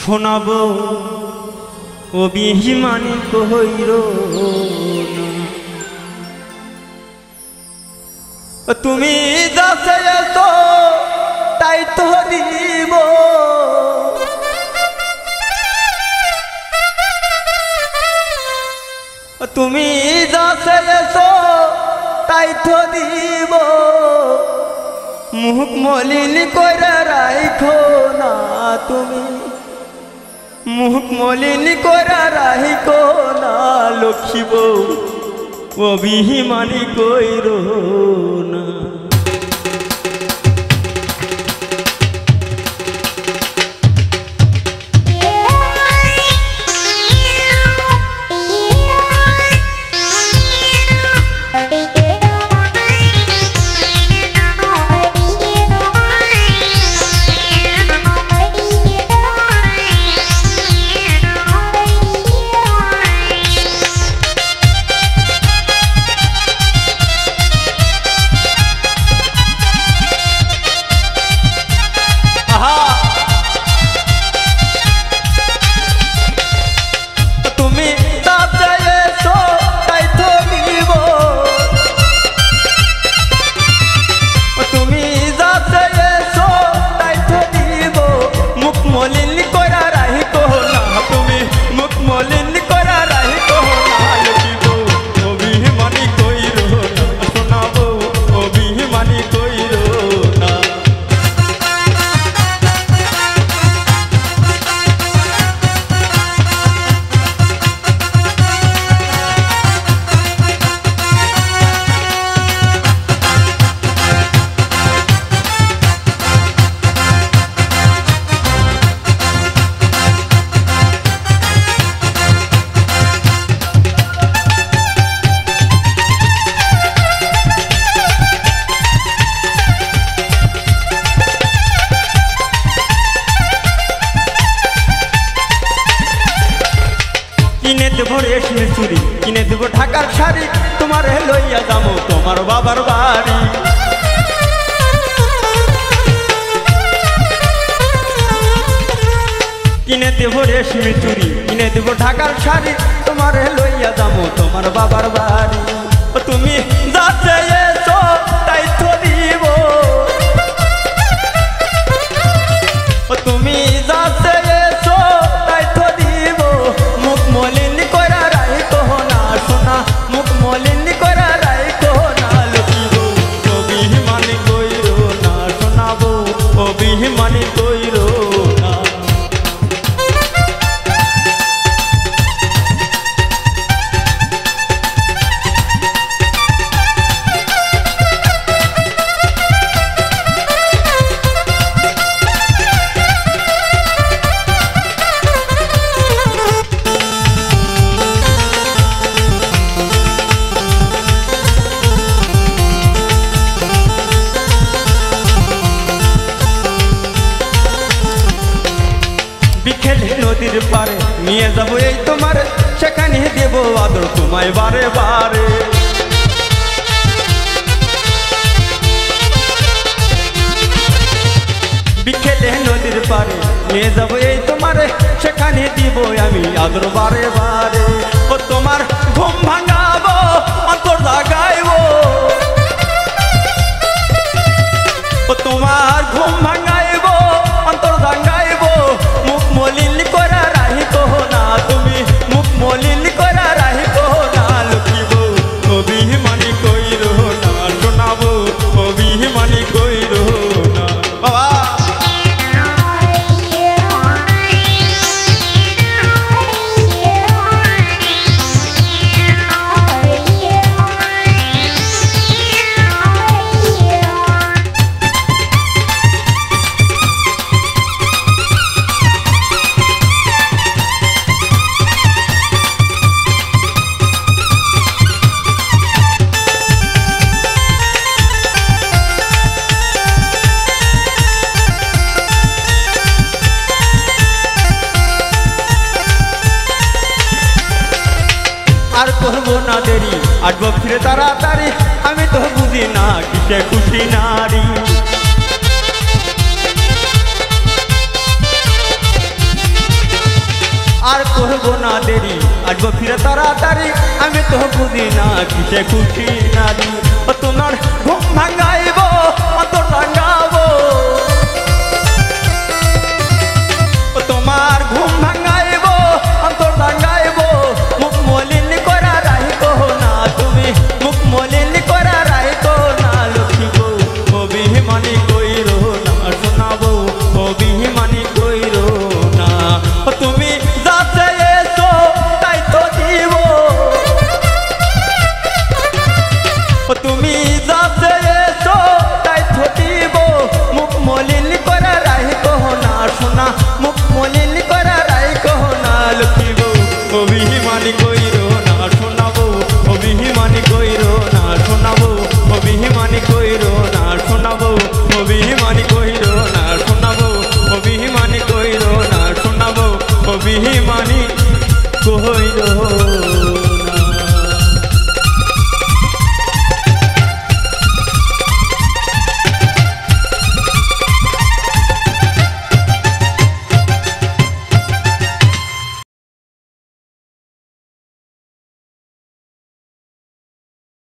শোনাবো অভিমানী কইর তুমি যা চেয়েছো তাই তো দিব তুমি যা চেয়েছো তাই তো দিব মুখ মলিন করে রাখো না তুমি মুখ মলিন করে রাখো না লক্ষ্মী বউ অভিমানী কইর না কিনে দেব রেশমি চুড়ি কিনে দেব ঢাকার শাড়ি তোমার লইয়া যাবো তোমার বাবার বাড়ি কিনে দেব রেশমি চুড়ি কিনে দেব ঢাকার শাড়ি তোমার লইয়া যাবো তোমার বাবার বাড়ি তুমি যা চেয়েছো তাই তো দিব তুমি যা চেয়েছো তাই তো দিব মুখ মলিন করা রাখো না সোনা মুখ মলিন করা রাখো না লক্ষ্মী বউ অভিমানী কইর না শোনাবো অভিমানী কইর না বিকেলে নদীর পারে নিয়ে যাবো এই তোমার সেখানে দেব আদর তোমায় বারে বারে বিকেলে নদীর পারে নিয়ে যাবো এই তোমার সেখানে দিব আমি আদর বারে বারে ও তোমার ঘুম ভাঙাবো অন্তর জাগাইবো ও তোমার ঘুম ভাঙাইবো অন্তর জাগাইবো মুখ মলিন করা রাখো না তুমি মুখ মলিন করা রাখো না লক্ষ্মী বউ অভিমানী কইর না শোনাবো অভিমানী কইর না বাবা আর করবো না দেরি আসবো ফিরে তাড়াতাড়ি আমি তো বুঝি না কিসে খুশি নারী আর করব না দেরি আসবো ফিরে তাড়াতাড়ি আমি তো বুঝি না কিসে খুশি নারী ও তোমার ঘুম ভাঙাইব অন্তর